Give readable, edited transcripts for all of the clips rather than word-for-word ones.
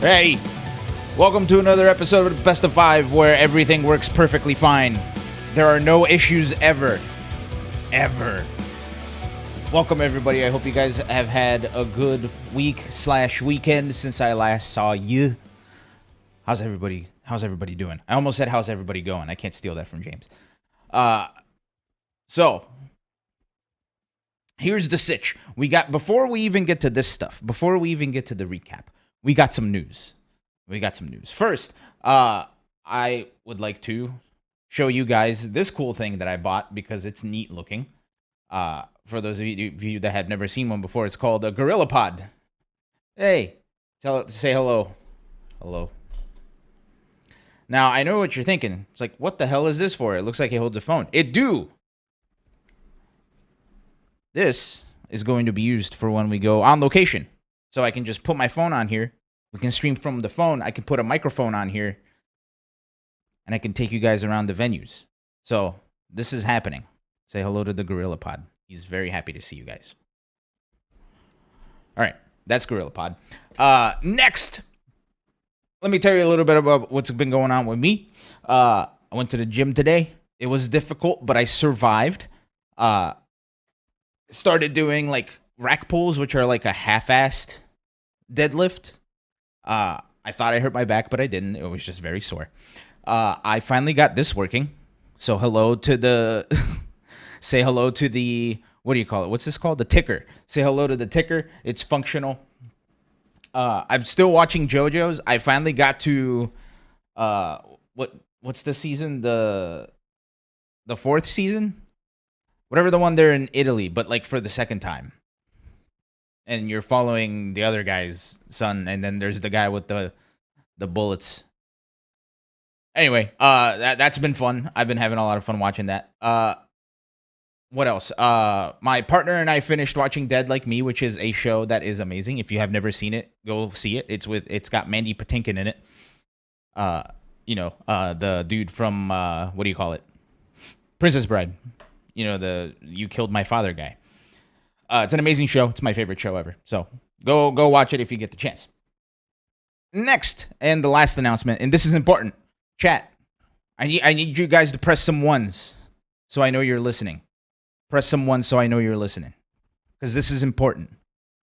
Hey, welcome to another episode of Best of Five, where everything works perfectly fine. There are no issues ever. Ever. Welcome, everybody. I hope you guys have had a good week/weekend since I last saw you. How's everybody doing? I almost said, how's everybody going? I can't steal that from James. So, here's the sitch. Before we even get to this stuff, before we even get to the recap, we got some news. First, I would like to show you guys this cool thing that I bought because it's neat looking. For those of you that had never seen one before, it's called a Gorilla Pod. Hey, say hello. Hello. Now, I know what you're thinking. It's like, what the hell is this for? It looks like it holds a phone. It do. This is going to be used for when we go on location. So I can just put my phone on here. We can stream from the phone. I can put a microphone on here. And I can take you guys around the venues. So this is happening. Say hello to the Gorilla Pod. He's very happy to see you guys. All right. That's Gorilla Pod. Next, let me tell you a little bit about what's been going on with me. I went to the gym today. It was difficult, but I survived. Started doing like rack pulls, which are like a half-assed deadlift. I thought I hurt my back, but I didn't. It was just very sore. I finally got this working. So hello to the... Say hello to the... What do you call it? What's this called? The ticker. Say hello to the ticker. It's functional. I'm still watching JoJo's. I finally got to... What's the season? The fourth season? Whatever the one they're in Italy, but like for the second time. And you're following the other guy's son, and then there's the guy with the bullets. Anyway, that's been fun. I've been having a lot of fun watching that. What else? My partner and I finished watching Dead Like Me, which is a show that is amazing. If you have never seen it, go see it. It's got Mandy Patinkin in it. The dude from what do you call it? Princess Bride. The You Killed My Father guy. It's an amazing show. It's my favorite show ever. So go watch it if you get the chance. Next, and the last announcement, and this is important. Chat, I need you guys to press some ones so I know you're listening. Press some ones so I know you're listening. Because this is important.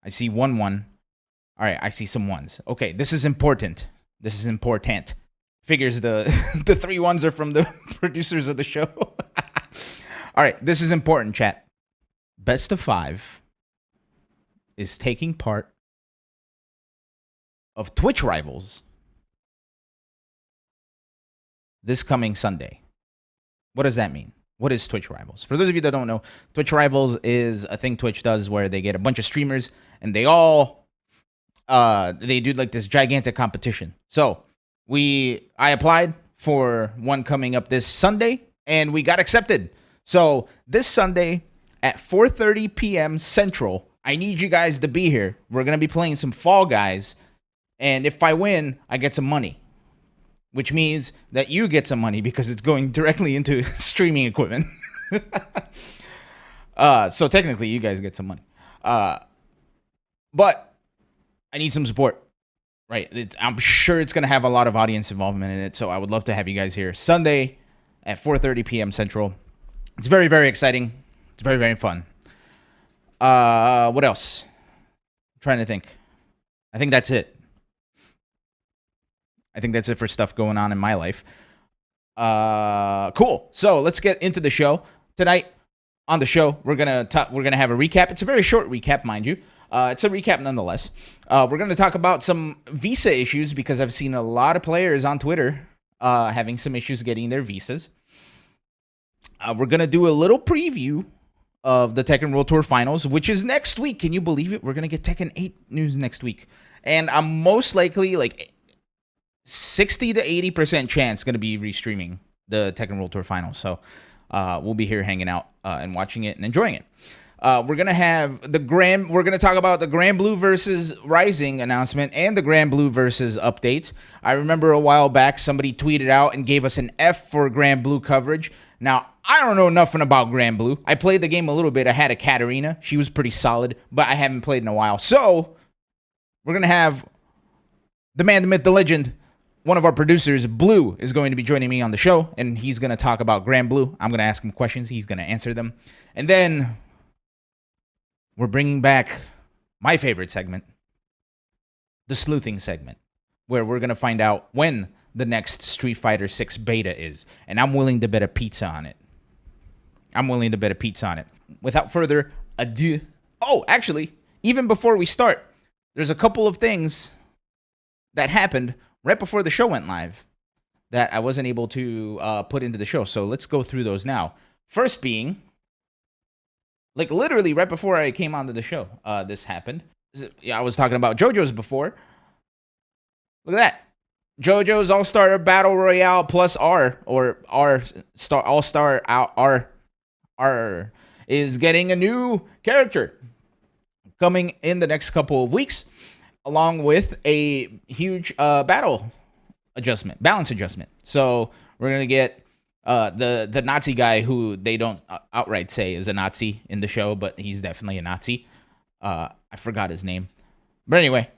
I see one. All right, I see some ones. Okay, this is important. Figures the 3 ones are from the producers of the show. All right, this is important, chat. Best of Five is taking part of Twitch Rivals this coming Sunday. What does that mean? What is Twitch Rivals? For those of you that don't know, Twitch Rivals is a thing Twitch does where they get a bunch of streamers and they do like this gigantic competition. So I applied for one coming up this Sunday and we got accepted. So this Sunday at 4:30 p.m. Central, I need you guys to be here. We're going to be playing some Fall Guys. And if I win, I get some money. Which means that you get some money because it's going directly into streaming equipment. So technically, you guys get some money. But I need some support. Right? I'm sure it's going to have a lot of audience involvement in it. So I would love to have you guys here Sunday at 4:30 p.m. Central. It's very, very exciting. It's very, very fun. What else? I'm trying to think. I think that's it. I think that's it for stuff going on in my life. Cool. So let's get into the show. Tonight on the show, we're gonna have a recap. It's a very short recap, mind you. It's a recap nonetheless. We're gonna talk about some visa issues because I've seen a lot of players on Twitter having some issues getting their visas. We're gonna do a little preview of the Tekken World Tour Finals, which is next week. Can you believe it? We're gonna get Tekken 8 news next week, and I'm most likely like 60 to 80% chance going to be restreaming the Tekken World Tour Finals. So we'll be here hanging out and watching it and enjoying it. We're going to have we're going to talk about the Grand Blue versus Rising announcement and the Grand Blue versus updates. I remember a while back somebody tweeted out and gave us an F for Grand Blue coverage. Now, I don't know nothing about Grand Blue. I played the game a little bit. I had a Katarina. She was pretty solid, but I haven't played in a while. So we're going to have the man, the myth, the legend, one of our producers, Blue, is going to be joining me on the show, and he's going to talk about Grand Blue. I'm going to ask him questions. He's going to answer them. And then we're bringing back my favorite segment, the sleuthing segment, where we're going to find out when the next Street Fighter 6 beta is. And I'm willing to bet a pizza on it. Without further ado. Oh, actually, even before we start, there's a couple of things that happened right before the show went live that I wasn't able to put into the show. So let's go through those now. First being, like literally right before I came onto the show, this happened. I was talking about JoJo's before. Look at that. JoJo's All-Star Battle Royale plus R, or R Star All-Star R, is getting a new character coming in the next couple of weeks, along with a huge balance adjustment. So we're gonna get the Nazi guy who they don't outright say is a Nazi in the show, but he's definitely a Nazi. I forgot his name, but anyway,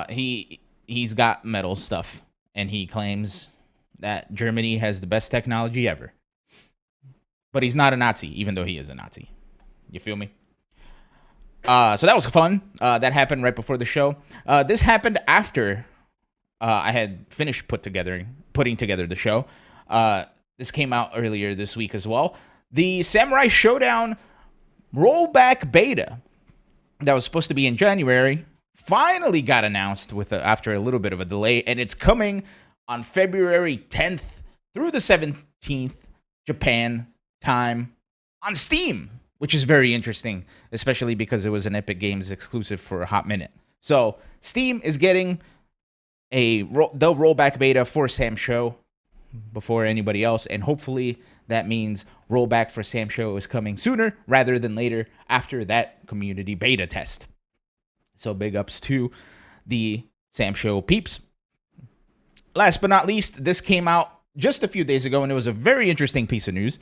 he's got metal stuff, and he claims that Germany has the best technology ever. But he's not a Nazi, even though he is a Nazi. You feel me? So that was fun. That happened right before the show. This happened after I had finished putting together the show. This came out earlier this week as well. The Samurai Showdown rollback beta that was supposed to be in January finally got announced after a little bit of a delay, and it's coming on February 10th through the 17th, Japan time, on Steam, which is very interesting, especially because it was an Epic Games exclusive for a hot minute. So Steam is getting the rollback beta for Sam Show before anybody else, and hopefully that means rollback for Sam Show is coming sooner rather than later after that community beta test. So big ups to the Sam Show peeps. Last but not least, this came out just a few days ago, and it was a very interesting piece of news.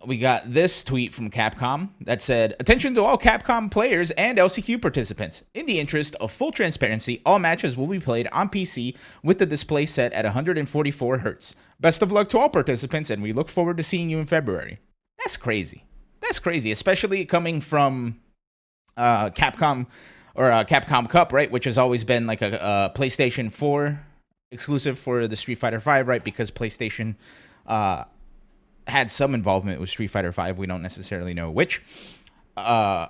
We got this tweet from Capcom that said, "Attention to all Capcom players and LCQ participants. In the interest of full transparency, all matches will be played on PC with the display set at 144 Hz. Best of luck to all participants, and we look forward to seeing you in February." That's crazy. That's crazy, especially coming from Capcom or Capcom Cup, right? Which has always been like a PlayStation 4 exclusive for the Street Fighter 5, right? Because PlayStation had some involvement with Street Fighter 5. We don't necessarily know which. So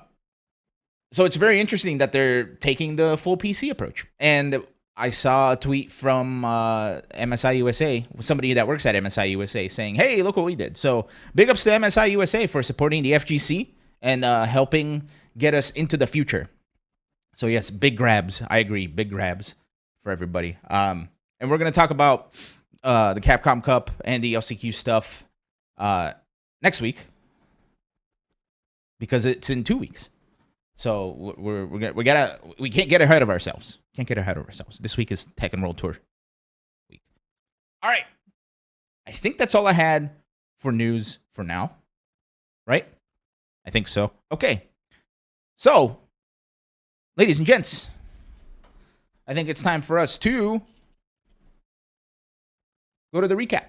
it's very interesting that they're taking the full PC approach. And I saw a tweet from MSI USA, somebody that works at MSI USA, saying, "Hey, look what we did." So big ups to MSI USA for supporting the FGC and helping get us into the future. So yes, big grabs. I agree, big grabs for everybody. And we're going to talk about the Capcom Cup and the LCQ stuff next week, because it's in 2 weeks. So we can't get ahead of ourselves. This week is Tekken World Tour week. All right. I think that's all I had for news for now. Right? I think so. Okay. So, ladies and gents, I think it's time for us to go to the recap.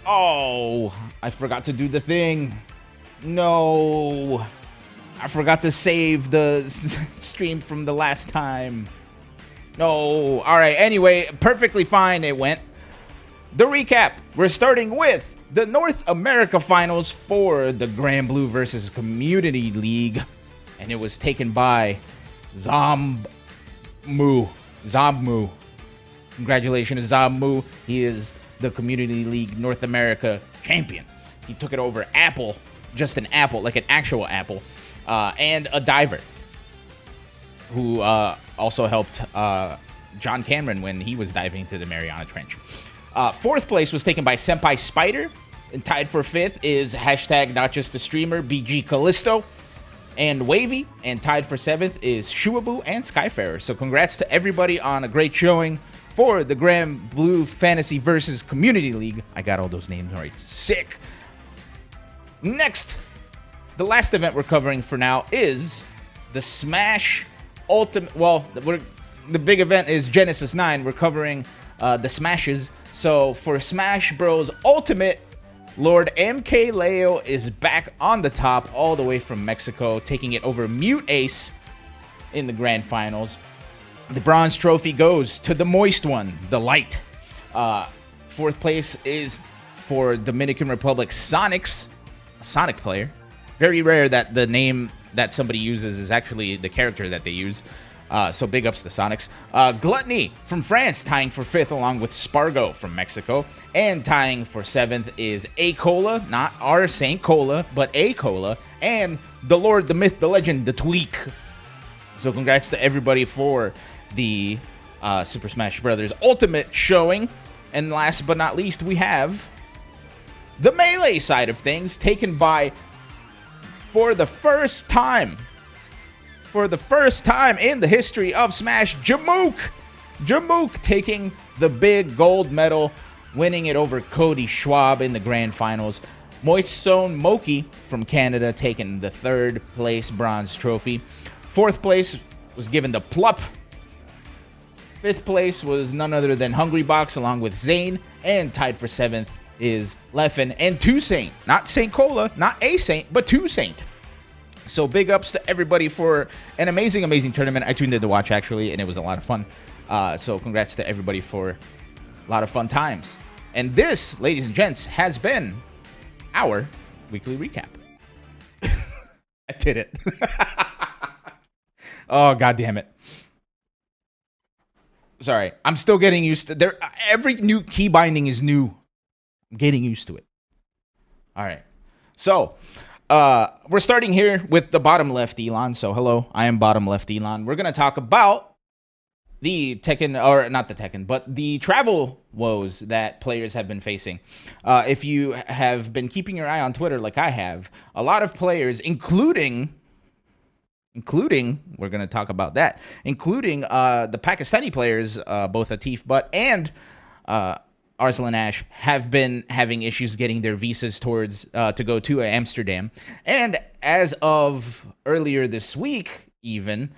Oh, I forgot to do the thing. No. I forgot to save the stream from the last time. No. All right. Anyway, perfectly fine it went. The recap. We're starting with the North America Finals for the Grand Blue versus Community League. And it was taken by Zommu. Congratulations, Zommu. He is the Community League North America champion. He took it over Apple, just an apple, like an actual apple, and a diver who also helped John Cameron when he was diving to the Mariana Trench. Fourth place was taken by Senpai Spider, and tied for fifth is hashtag not just a streamer, BG Callisto, and Wavy, and tied for seventh is Shuabu and Skyfarer. So congrats to everybody on a great showing for the Grand Blue Fantasy versus Community League. I got all those names right. Sick. Next, the last event we're covering for now is the Smash Ultimate. Well, the big event is Genesis 9. We're covering the Smashes. So for Smash Bros. Ultimate, Lord MKLeo is back on the top all the way from Mexico, taking it over Mute Ace in the grand finals. The bronze trophy goes to the moist one, the light. Fourth place is for Dominican Republic Sonics, a Sonic player. Very rare that the name that somebody uses is actually the character that they use. So big ups to Sonics. Gluttony from France tying for 5th along with Spargo from Mexico. And tying for 7th is A-Cola, not our Saint Cola, but A-Cola. And the Lord, the Myth, the Legend, the Tweak. So congrats to everybody for the Super Smash Bros. Ultimate showing. And last but not least, we have the Melee side of things taken by, for the first time in the history of Smash, Jamook. Jamook taking the big gold medal, winning it over Cody Schwab in the grand finals. Moist Zone Moki from Canada taking the 3rd place bronze trophy. 4th place was given to Plup. 5th place was none other than Hungry Box along with Zane. And tied for 7th is Leffen and 2 Saint. Not Saint Cola, not a Saint, but 2 Saint. So big ups to everybody for an amazing, amazing tournament. I tuned in to watch, actually, and it was a lot of fun. So congrats to everybody for a lot of fun times. And this, ladies and gents, has been our weekly recap. I did it. Oh, God damn it. Sorry. I'm still getting used to it. Every new key binding is new. I'm getting used to it. All right. So we're starting here with the bottom left Ilan. So hello, I am bottom left Ilan. We're going to talk about the Tekken, or not the Tekken, but the travel woes that players have been facing. If you have been keeping your eye on Twitter like I have, a lot of players, including, we're going to talk about that, including the Pakistani players, both Atif Butt and Arslan Ash, have been having issues getting their visas towards to go to Amsterdam. And as of earlier this week, even,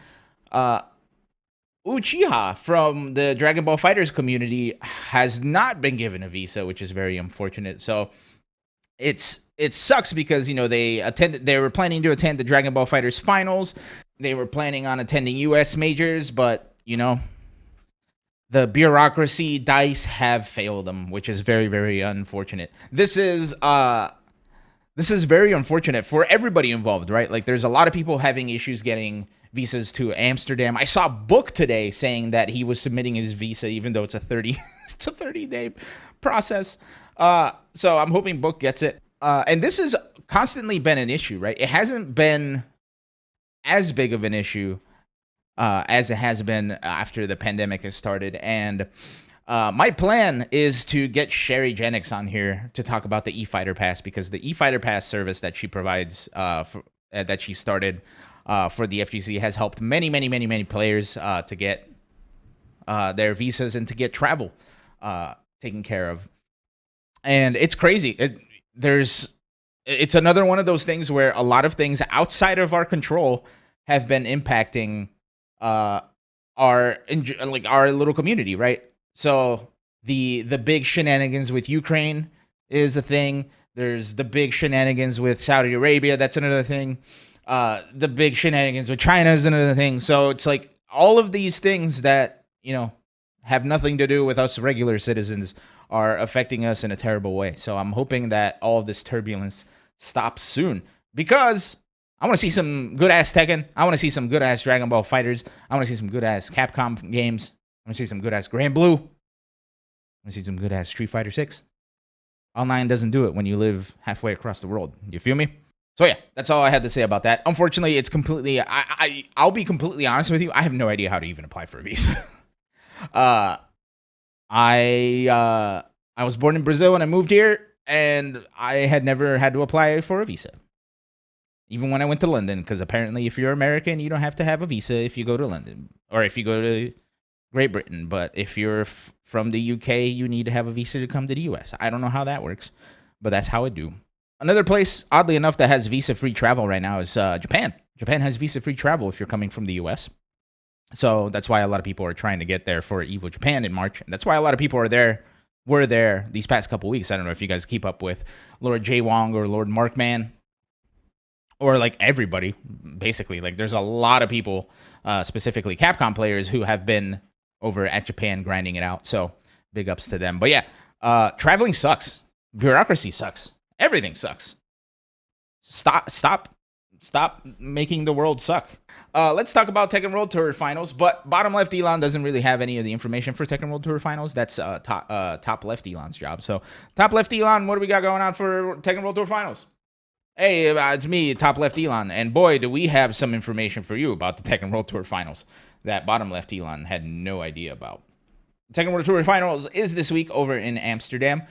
Uchiha from the Dragon Ball FighterZ community has not been given a visa, which is very unfortunate. So it sucks because, you know, they were planning to attend the Dragon Ball FighterZ finals. They were planning on attending US majors, but, you know, the bureaucracy dice have failed them, which is very, very unfortunate. This is very unfortunate for everybody involved, right? Like, there's a lot of people having issues getting visas to Amsterdam. I saw Book today saying that he was submitting his visa, even though it's a 30-day process. So I'm hoping Book gets it. And this has constantly been an issue, right? It hasn't been as big of an issue as it has been after the pandemic has started. And my plan is to get Sherry Jenix on here to talk about the eFighter Pass, because the eFighter Pass service that she provides, that she started for the FGC, has helped many players to get their visas and to get travel taken care of. And it's crazy. It's another one of those things where a lot of things outside of our control have been impacting our little community, right? So the big shenanigans with Ukraine is a thing. There's the big shenanigans with Saudi Arabia. That's another thing. The big shenanigans with China is another thing. So it's like all of these things that, you know, have nothing to do with us regular citizens are affecting us in a terrible way. So I'm hoping that all of this turbulence stops soon, because I want to see some good-ass Tekken. I want to see some good-ass Dragon Ball FighterZ. I want to see some good-ass Capcom games. I want to see some good-ass Grand Blue. I want to see some good-ass Street Fighter 6. Online doesn't do it when you live halfway across the world. You feel me? So yeah, that's all I had to say about that. Unfortunately, it's completely... I'll be completely honest with you. I have no idea how to even apply for a visa. I was born in Brazil and I moved here, and I had never had to apply for a visa. Even when I went to London, because apparently if you're American, you don't have to have a visa if you go to London, or if you go to Great Britain. But if you're from the UK, you need to have a visa to come to the US. I don't know how that works, but that's how I do. Another place, oddly enough, that has visa-free travel right now is Japan. Japan has visa-free travel if you're coming from the U.S. So that's why a lot of people are trying to get there for EVO Japan in March. And that's why a lot of people were there these past couple weeks. I don't know if you guys keep up with Lord J. Wong or Lord Markman or like everybody, basically. Like there's a lot of people, specifically Capcom players, who have been over at Japan grinding it out. So big ups to them. But yeah, traveling sucks. Bureaucracy sucks. Everything sucks. Stop making the world suck. Let's talk about Tekken World Tour Finals. But bottom left Ilan doesn't really have any of the information for Tekken World Tour Finals. That's top left Ilan's job. So top left Ilan, what do we got going on for Tekken World Tour Finals? Hey, it's me, top left Ilan, and boy, do we have some information for you about the Tekken World Tour Finals that bottom left Ilan had no idea about. Tekken World Tour Finals is this week over in Amsterdam.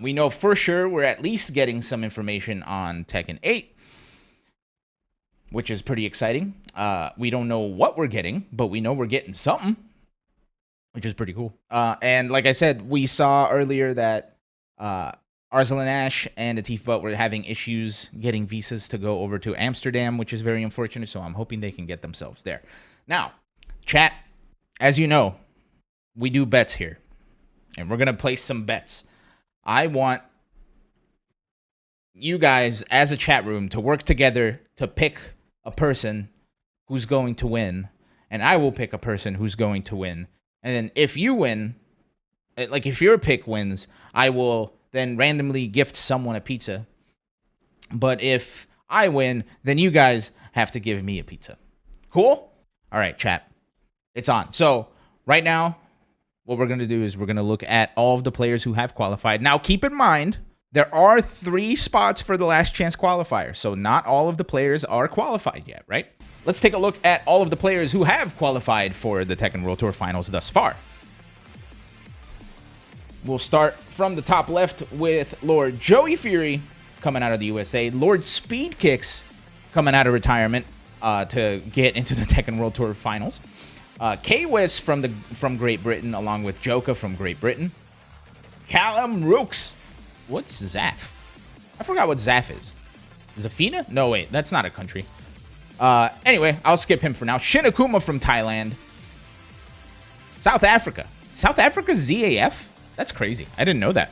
We know for sure we're at least getting some information on Tekken 8, which is pretty exciting. We don't know what we're getting, but we know we're getting something, which is pretty cool. And like I said, we saw earlier that Arslan Ash and Atif Butt were having issues getting visas to go over to Amsterdam, which is very unfortunate, so I'm hoping they can get themselves there. Now, chat, as you know, we do bets here, and we're going to place some bets. I want you guys, as a chat room, to work together to pick a person who's going to win, and I will pick a person who's going to win. And then if you win, like if your pick wins, I will then randomly gift someone a pizza. But if I win, then you guys have to give me a pizza. Cool? All right, chat. It's on. So right now, what we're going to do is we're going to look at all of the players who have qualified. Now, keep in mind, there are 3 spots for the last chance qualifier. So not all of the players are qualified yet, right? Let's take a look at all of the players who have qualified for the Tekken World Tour Finals thus far. We'll start from the top left with Lord Joey Fury coming out of the USA. Lord Speed Kicks coming out of retirement to get into the Tekken World Tour Finals. K-Wiz from Great Britain, along with Joka from Great Britain. Callum Rooks. What's Zaf? I forgot what Zaf is. Zafina? No, wait. That's not a country. Anyway, I'll skip him for now. Shinakuma from Thailand. South Africa. South Africa ZAF? That's crazy. I didn't know that.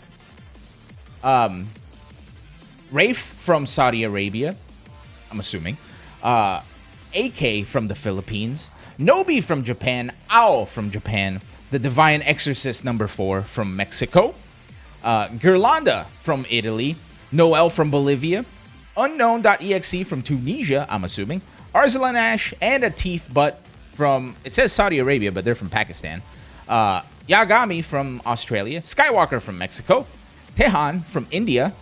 Rafe from Saudi Arabia. I'm assuming. AK from the Philippines. Nobi from Japan. Ao from Japan. The Divine Exorcist number 4 from Mexico. Gerlanda from Italy. Noel from Bolivia. Unknown.exe from Tunisia, I'm assuming. Arslan Ash and Atif Butt from, it says Saudi Arabia, but they're from Pakistan. Yagami from Australia. Skywalker from Mexico. Tehan from India.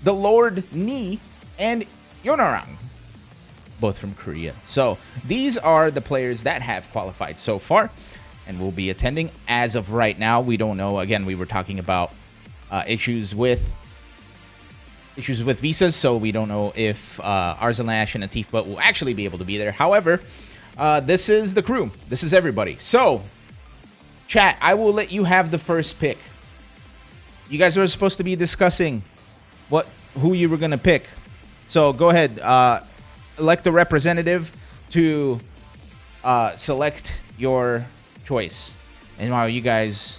The Lord Ni and Yonarang, both from Korea. So these are the players that have qualified so far and will be attending. As of right now, we don't know. Again, we were talking about issues with visas, so we don't know if Arslan Ash and Atif Butt will actually be able to be there. However, this is the crew. This is everybody. So, chat, I will let you have the first pick. You guys are supposed to be discussing who you were going to pick. So, go ahead. Elect a representative to select your choice. And while you guys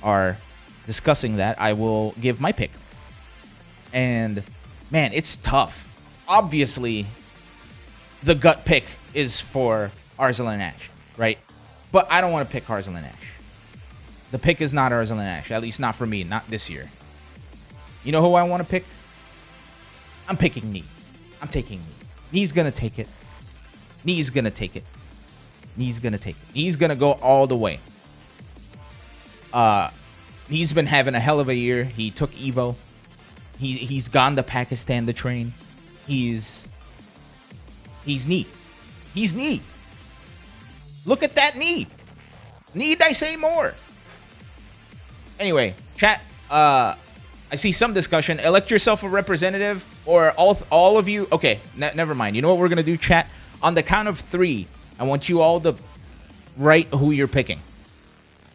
are discussing that, I will give my pick. And, man, it's tough. Obviously, the gut pick is for Arslan Ash, right? But I don't want to pick Arslan Ash. The pick is not Arslan Ash, at least not for me, not this year. You know who I want to pick? I'm picking Knee. I'm taking Knee. Knee's going to take it. Knee's going to take it. Knee's going to take it. Knee's going to go all the way. He's been having a hell of a year. He took Evo. He's gone to Pakistan to train. He's Knee. He's Knee. Look at that knee. Need I say more? Anyway, chat. I see some discussion. Elect yourself a representative, or all of you. Okay, never mind. You know what we're gonna do, chat? On the count of 3, I want you all to write who you're picking,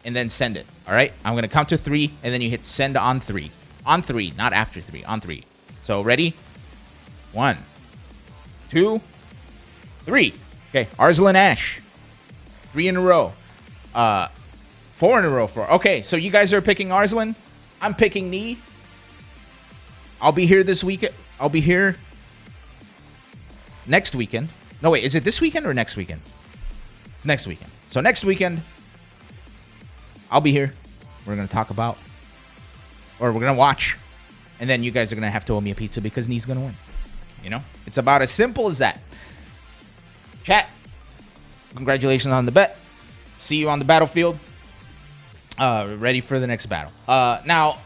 and then send it. All right? I'm gonna count to 3, and then you hit send on 3. On 3, not after 3. On 3. So ready? 1, 2, 3. Okay, Arslan Ash. 3 in a row. 4 in a row for. Okay, so you guys are picking Arslan. I'm picking Knee. I'll be here this weekend. I'll be here next weekend. No, wait, is it this weekend or next weekend? It's next weekend. So next weekend, I'll be here. We're going to talk about, or we're going to watch, and then you guys are going to have to owe me a pizza because Knee's going to win. You know? It's about as simple as that. Chat, congratulations on the bet. See you on the battlefield. Ready for the next battle. Now,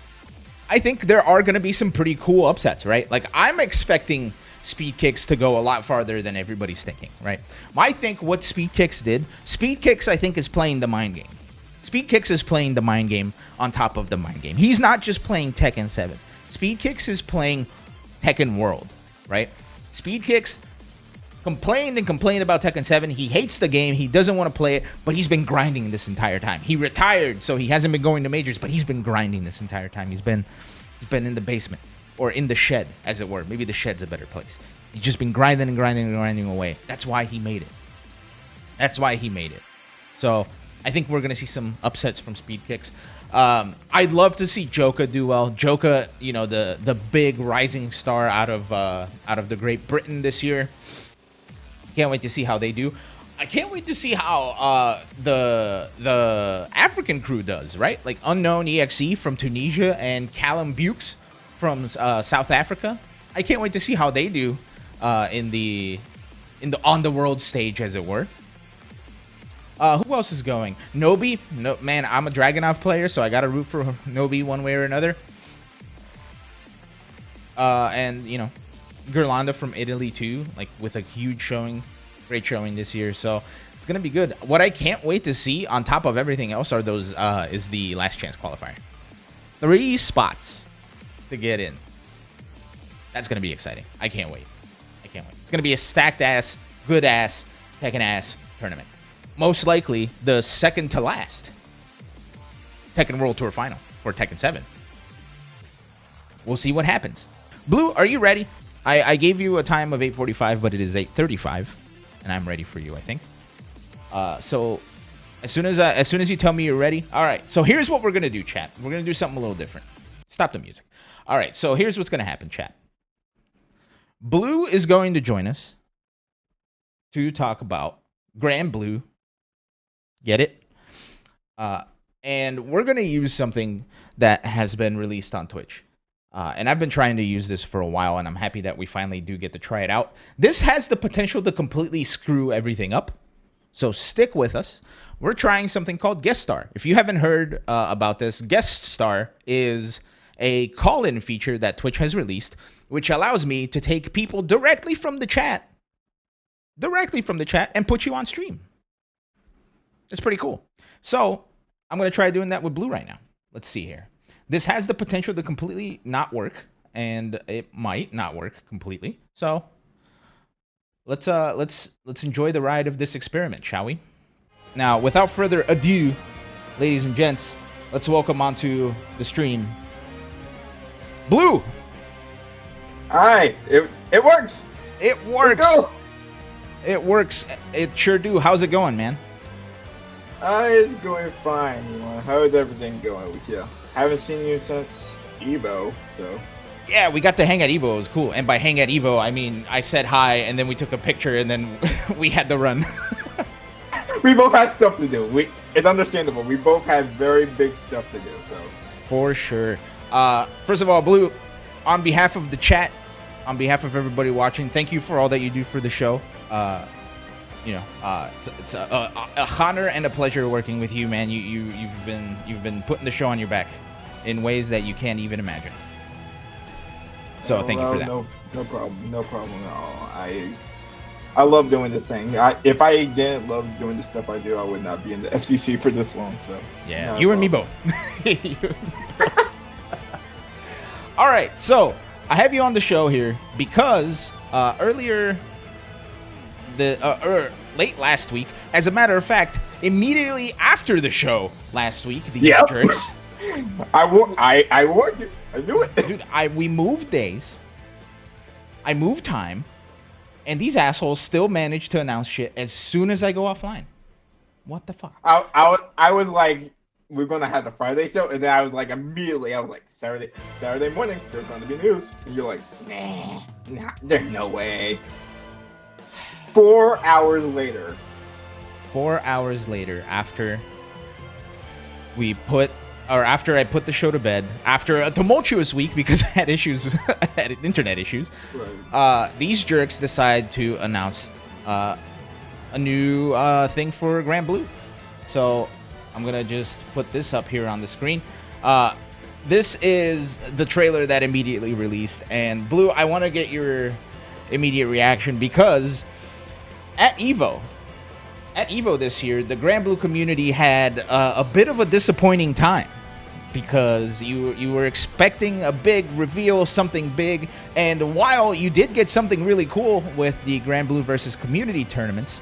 I think there are going to be some pretty cool upsets, right? Like, I'm expecting Speed Kicks to go a lot farther than everybody's thinking, right? I think what Speed Kicks did, Speed Kicks, I think, is playing the mind game. Speed Kicks is playing the mind game on top of the mind game. He's not just playing Tekken 7. Speed Kicks is playing Tekken World, right? Speed Kicks complained about Tekken 7. He hates the game. He doesn't want to play it, but he's been grinding this entire time. He retired, so he hasn't been going to majors, but he's been grinding this entire time. He's been in the basement, or in the shed, as it were. Maybe the shed's a better place. He's just been grinding away. That's why he made it. So I think we're going to see some upsets from Speed Kicks. I'd love to see Joka do well. Joka, you know, the big rising star out of the Great Britain this year. Can't wait to see how they do. I can't wait to see how the African crew does, right? Like Unknown EXE from Tunisia and Callum Bukes from South Africa. I can't wait to see how they do in the on the world stage, as it were. Who else is going? Nobi. No, man, I'm a Dragunov player, so I gotta root for Nobi one way or another. And you know, Gerlanda from Italy too, like with a huge showing, great showing this year. So it's gonna be good. What I can't wait to see, on top of everything else, are those is the last chance qualifier. 3 spots to get in. That's gonna be exciting. I can't wait. It's gonna be a stacked ass, good ass, Tekken ass tournament. Most likely the second to last Tekken World Tour final for Tekken 7. We'll see what happens. Blue, are you ready? I gave you a time of 8:45, but it is 8:35, and I'm ready for you, I think. So as soon as you tell me you're ready. All right. So here's what we're gonna do, chat. We're gonna do something a little different. Stop the music. All right. So here's what's gonna happen, chat. Blue is going to join us to talk about Grand Blue. Get it? And we're going to use something that has been released on Twitch. And I've been trying to use this for a while, and I'm happy that we finally do get to try it out. This has the potential to completely screw everything up. So stick with us. We're trying something called Guest Star. If you haven't heard about this, Guest Star is a call-in feature that Twitch has released, which allows me to take people directly from the chat, and put you on stream. It's pretty cool. So I'm going to try doing that with Blue right now. Let's see here. This has the potential to completely not work, and it might not work completely. So let's enjoy the ride of this experiment, shall we? Now, without further ado, ladies and gents, let's welcome onto the stream Blue. Hi, it works. It works. It works. It sure do. How's it going, man? It's going fine. How's everything going with you? Haven't seen you since Evo, so. Yeah, we got to hang at Evo. It was cool. And by hang at Evo, I mean I said hi, and then we took a picture, and then we had to run. We both had stuff to do. It's understandable. We both had very big stuff to do, so. For sure. First of all, Blue, on behalf of the chat, on behalf of everybody watching, thank you for all that you do for the show. It's a honor and a pleasure working with you, man. You've been putting the show on your back in ways that you can't even imagine. So thank you for that. No problem at all. I love doing this thing. If I didn't love doing the stuff I do, I would not be in the FCC for this long. So yeah, you and me both. All right, so I have you on the show here because earlier. Late last week, as a matter of fact, immediately after the show last week, these jerks. I warned you. I knew it. Dude, we moved days. I move time, and these assholes still manage to announce shit as soon as I go offline. What the fuck? I was like, we're gonna have the Friday show, and then I was like, immediately, I was like, Saturday morning, there's gonna be news. And you're like, nah, there's no way. 4 hours later. 4 hours later, after I put the show to bed, after a tumultuous week because I had issues, I had internet issues, right. These jerks decide to announce a new thing for Grand Blue. So I'm going to just put this up here on the screen. This is the trailer that immediately released. And Blue, I want to get your immediate reaction because at EVO this year, the Grand Blue community had a bit of a disappointing time because you were expecting a big reveal, something big, and while you did get something really cool with the Grand Blue versus community tournaments,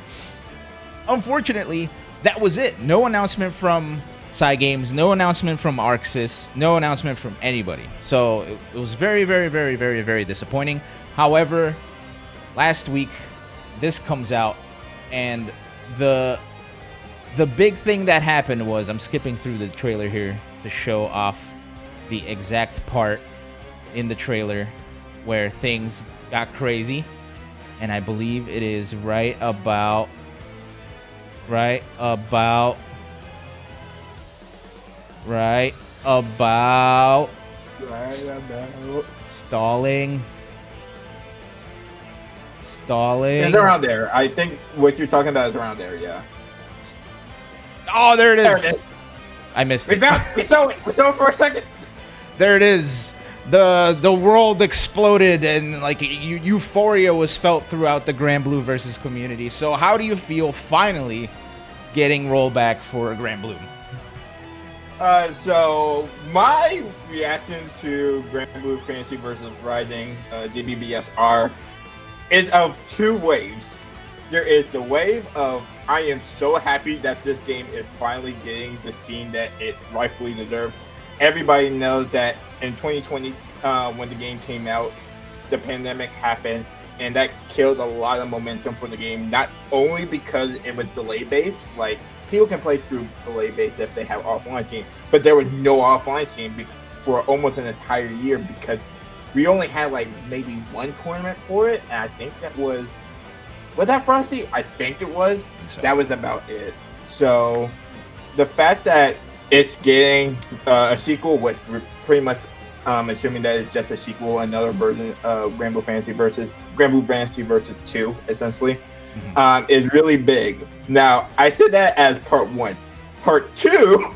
unfortunately, that was it. No announcement from Cygames, no announcement from Arxis, no announcement from anybody. So it was very, very, very, very, very disappointing. However, last week, this comes out, and the big thing that happened was, I'm skipping through the trailer here to show off the exact part in the trailer where things got crazy, and I believe it is right about stalling. It's around there. I think what you're talking about is around there, yeah. Oh, there it is. There it is. I missed it. We saw it for a second. There it is. The world exploded, and like euphoria was felt throughout the Grand Blue versus community. So how do you feel finally getting rollback for Grand Blue? So my reaction to Grand Blue Fantasy versus Rising GBVS is of two waves. There is the wave of I am so happy that this game is finally getting the scene that it rightfully deserves. Everybody knows that in 2020, when the game came out, the pandemic happened, and that killed a lot of momentum for the game. Not only because it was delay based, like people can play through delay based if they have offline scene, but there was no offline scene for almost an entire year because we only had like maybe one tournament for it, and I think that was that Frosty? I think it was. So. That was about it. So the fact that it's getting a sequel, which we're pretty much assuming that it's just a sequel, another version of Grand Blue Fantasy versus 2, essentially, is really big. Now, I said that as part 1. Part 2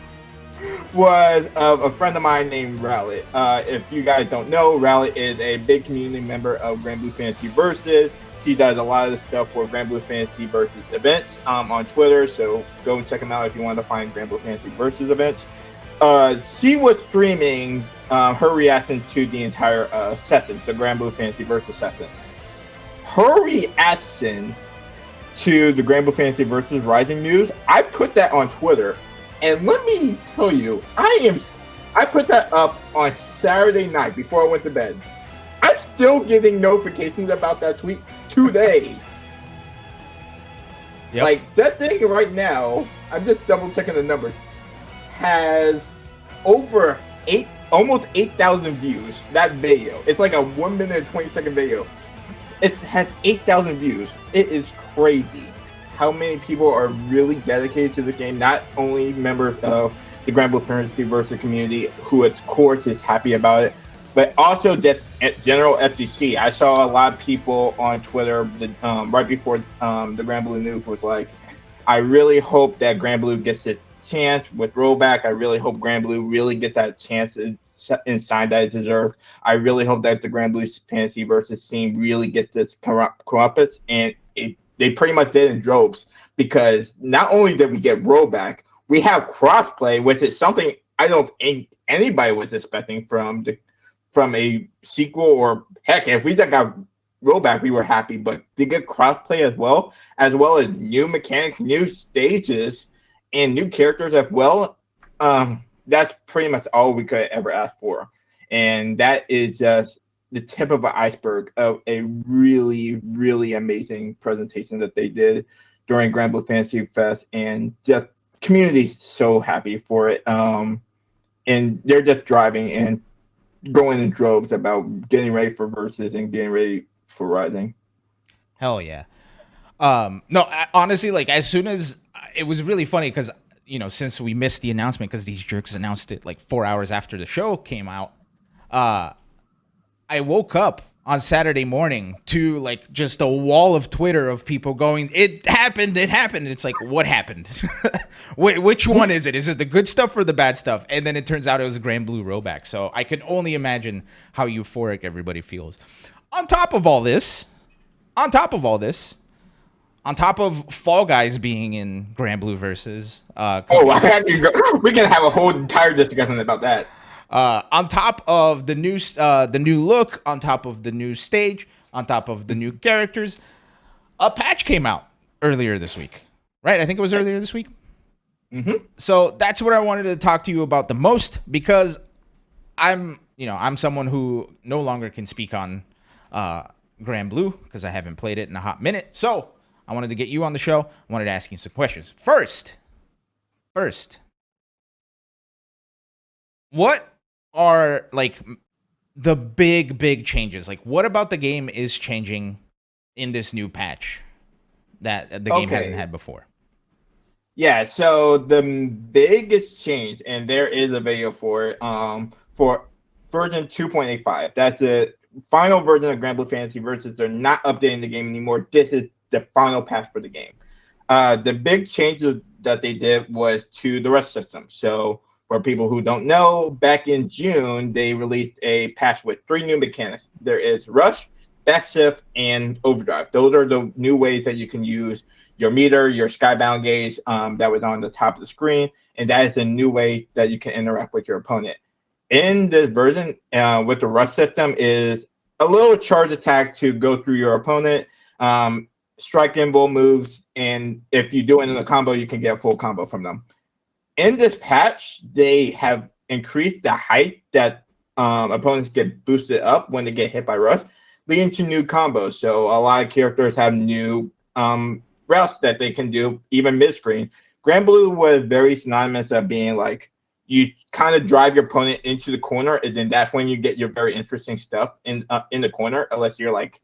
was of a friend of mine named Rowlet. If you guys don't know, Rowlet is a big community member of Grand Blue Fantasy Versus. She does a lot of the stuff for Grand Blue Fantasy Versus events on Twitter, so go and check them out if you want to find Grand Blue Fantasy Versus events. She was streaming her reaction to the entire session, the Grand Blue Fantasy Versus session. Her reaction to the Grand Blue Fantasy Versus Rising news, I put that on Twitter, and let me tell you, I put that up on Saturday night before I went to bed. I'm still getting notifications about that tweet today. Yep. Like, that thing right now, I'm just double checking the numbers, has over almost 8,000 views. That video. It's like a 1 minute and 20-second video. It has 8,000 views. It is crazy how many people are really dedicated to the game, not only members of the Grand Blue Fantasy Versus community, who of course is happy about it, but also just general FGC. I saw a lot of people on Twitter right before the Grand Blue news was like, I really hope that Grand Blue gets a chance with rollback. I really hope Grand Blue really gets that chance and sign that it deserves. I really hope that the Grand Blue Fantasy Versus scene really gets this comeuppance, and they pretty much did in droves, because not only did we get rollback, we have crossplay, which is something I don't think anybody was expecting from a sequel, or heck, if we just got rollback, we were happy. But to get crossplay as well as new mechanics, new stages, and new characters as well, that's pretty much all we could ever ask for. And that is just the tip of an iceberg of a really, really amazing presentation that they did during Grand Blue Fantasy Fest, and just community's so happy for it. And they're just driving and going in droves about getting ready for Versus and getting ready for Rising. Hell yeah. No, honestly, like as soon as it was really funny because since we missed the announcement because these jerks announced it like 4 hours after the show came out, I woke up on Saturday morning to like just a wall of Twitter of people going, "It happened, it happened." And it's like, what happened? Which one is it? Is it the good stuff or the bad stuff? And then it turns out it was a Grand Blue rollback. So I can only imagine how euphoric everybody feels. On top of all this, on top of Fall Guys being in Grand Blue versus, we can have a whole entire discussion about that. On top of the new look, on top of the new stage, on top of the new characters, a patch came out earlier this week, right? I think it was earlier this week. Mm-hmm. So that's what I wanted to talk to you about the most because I'm someone who no longer can speak on Grand Blue because I haven't played it in a hot minute. So I wanted to get you on the show. I wanted to ask you some questions. First, what are like the big changes? Like what about the game is changing in this new patch that the game hasn't had before? Yeah, so the biggest change, and there is a video for it, for version 2.85. That's the final version of Grand Blue Fantasy Versus. They're not updating the game anymore. This is the final patch for the game. The big changes that they did was to the rush system. So for people who don't know, back in June, they released a patch with 3 new mechanics. There is rush, backshift, and overdrive. Those are the new ways that you can use your meter, your skybound gauge that was on the top of the screen, and that is a new way that you can interact with your opponent. In this version, with the rush system, is a little charge attack to go through your opponent, strike invo moves, and if you do it in a combo, you can get a full combo from them. In this patch, they have increased the height that opponents get boosted up when they get hit by rush, leading to new combos. So a lot of characters have new routes that they can do, even mid-screen. Grand Blue was very synonymous of being like, you kind of drive your opponent into the corner, and then that's when you get your very interesting stuff in the corner, unless you're like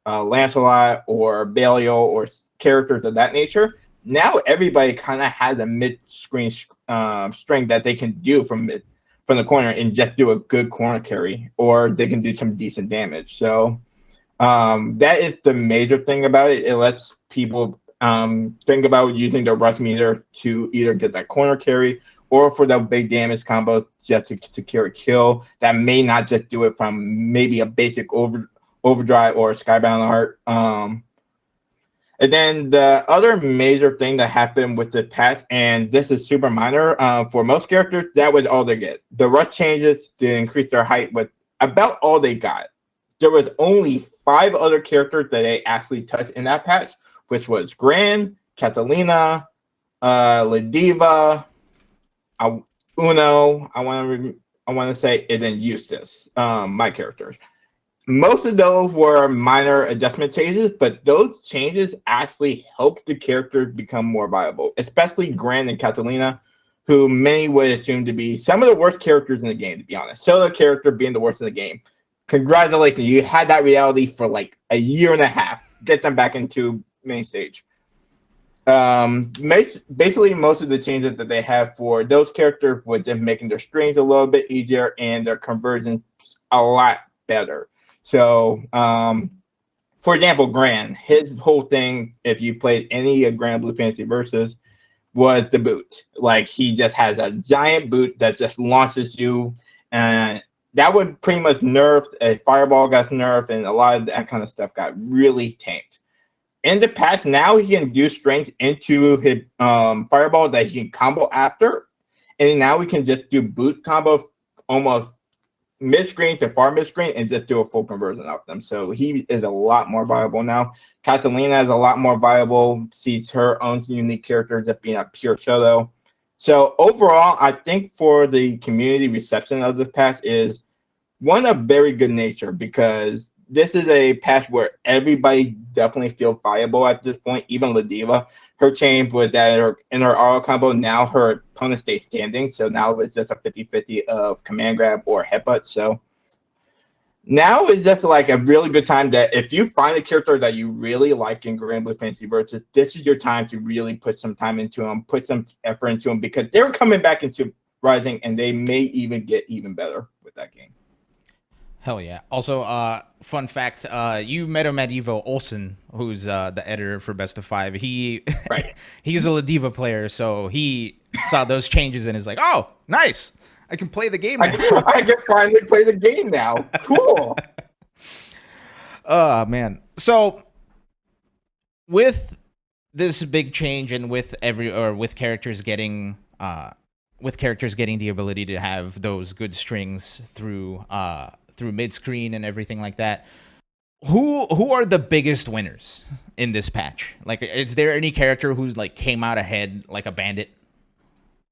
Lancelot or Belial or characters of that nature. Now everybody kind of has a mid-screen string that they can do from the corner and just do a good corner carry, or they can do some decent damage. So that is the major thing about it. It lets people think about using the rush meter to either get that corner carry or for the big damage combos just to secure a kill that may not just do it from maybe a basic overdrive or skybound art. And then the other major thing that happened with the patch, and this is super minor for most characters, that was all they get. The rush changes to increase their height was about all they got. There was only 5 other characters that they actually touched in that patch, which was Gran, Catalina, Lediva, Uno. I want to say, and then Eustace, my characters. Most of those were minor adjustment changes, but those changes actually helped the characters become more viable, especially Gran and Catalina, who many would assume to be some of the worst characters in the game, to be honest. Solo character being the worst in the game. Congratulations, you had that reality for like a year and a half. Get them back into main stage. Basically, most of the changes that they have for those characters was just making their strings a little bit easier and their conversions a lot better. So, for example, Gran, his whole thing, if you played any of Grand Blue Fantasy Versus, was the boot. Like, he just has a giant boot that just launches you, and that would pretty much nerfed. A fireball got nerfed, and a lot of that kind of stuff got really tanked. In the past, now he can do strength into his fireball that he can combo after, and now we can just do boot combo almost mid-screen to far mid-screen and just do a full conversion of them. So he is a lot more viable now. Catalina is a lot more viable, sees her own unique character just being a pure solo. So overall, I think for the community reception of this patch is one of very good nature, because this is a patch where everybody definitely feels viable at this point. Even Ladiva, her change was that in her auto combo, now her opponent stays standing. So now it's just a 50-50 of command grab or headbutt. So now is just like a really good time that if you find a character that you really like in Grand Blue Fantasy Versus, this is your time to really put some time into them, put some effort into them, because they're coming back into Rising and they may even get even better with that game. Hell yeah. Also, fun fact, you met him at Evo, Olsen, who's the editor for Best of Five. He's a Ladiva player, so he saw those changes and is like, oh, nice. I can play the game now. I can finally play the game now. Cool. Oh, man. So, with this big change and with characters getting the ability to have those good strings through mid screen and everything like that, who are the biggest winners in this patch? Like, is there any character who's like came out ahead like a bandit?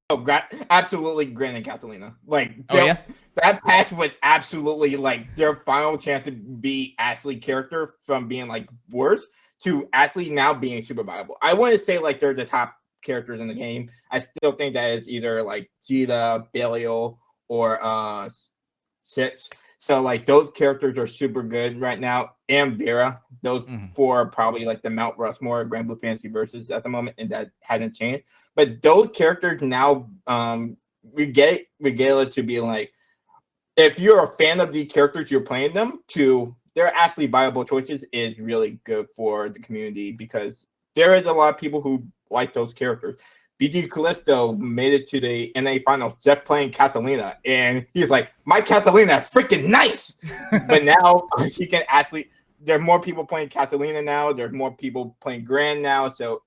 Oh, absolutely, Gran and Catalina. Like, yeah, that patch was absolutely like their final chance to be Ashley character from being like worse to Ashley now being super viable. I wouldn't say like they're the top characters in the game. I still think that it's either like Gita, Belial, or Six. So like those characters are super good right now. And Vera, those four are probably like the Mount Rushmore Grand Blue Fantasy Versus at the moment, and that hasn't changed. But those characters now, we get it to be like, if you're a fan of these characters, you're playing them, to they're actually viable choices is really good for the community, because there is a lot of people who like those characters. BG Callisto made it to the NA finals just playing Catalina, and he's like, my Catalina freaking nice. But now he can actually, there are more people playing Catalina now, there's more people playing Grand now, so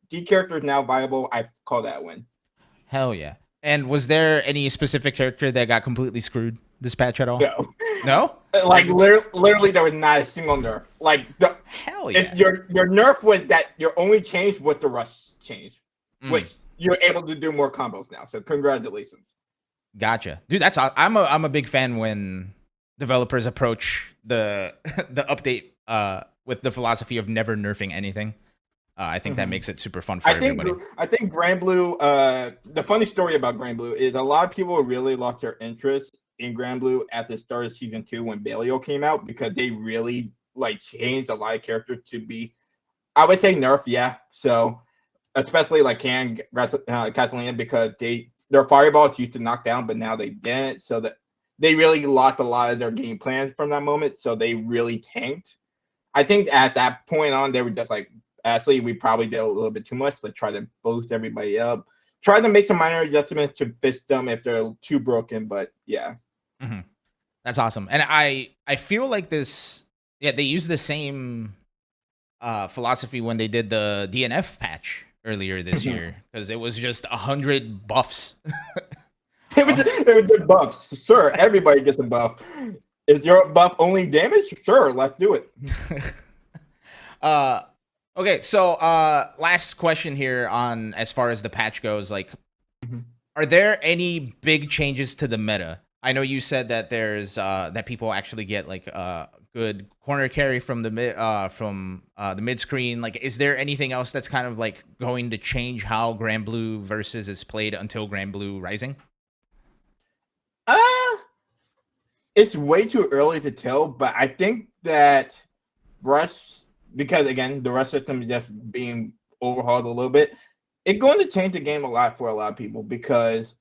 D character is now viable. I call that a win. Hell yeah. And was there any specific character that got completely screwed this patch at all? No? Like, literally there was not a single nerf. Like, hell yeah. If your nerf was that your only change was the rush change, which you're able to do more combos now. So congratulations. Gotcha. Dude, I'm a big fan when developers approach the update with the philosophy of never nerfing anything. I think that makes it super fun for everybody. I think Grand Blue, the funny story about Grand Blue is a lot of people really lost their interest in Grand Blue at the start of season 2 when Belial came out, because they really like changed a lot of characters to be, I would say nerf, yeah. So especially like Catalina, because their fireballs used to knock down, but now they didn't. So that they really lost a lot of their game plans from that moment. So they really tanked. I think at that point on, they were just like, Ashley, we probably did a little bit too much. Let's try to boost everybody up. Try to make some minor adjustments to fix them if they're too broken, but yeah. That's awesome. And I feel like this, they used the same philosophy when they did the DNF patch earlier this year, because it was just 100 buffs. It was just buffs. Sure, everybody gets a buff. Is your buff only damage? Sure, let's do it. Okay, so last question here on as far as the patch goes, like, are there any big changes to the meta? I know you said that there's that people actually get like good corner carry from the mid screen. Like, is there anything else that's kind of like going to change how Grand Blue Versus is played until Grand Blue Rising? It's way too early to tell, but I think that Rush, because again, the rush system is just being overhauled a little bit, it's going to change the game a lot for a lot of people, because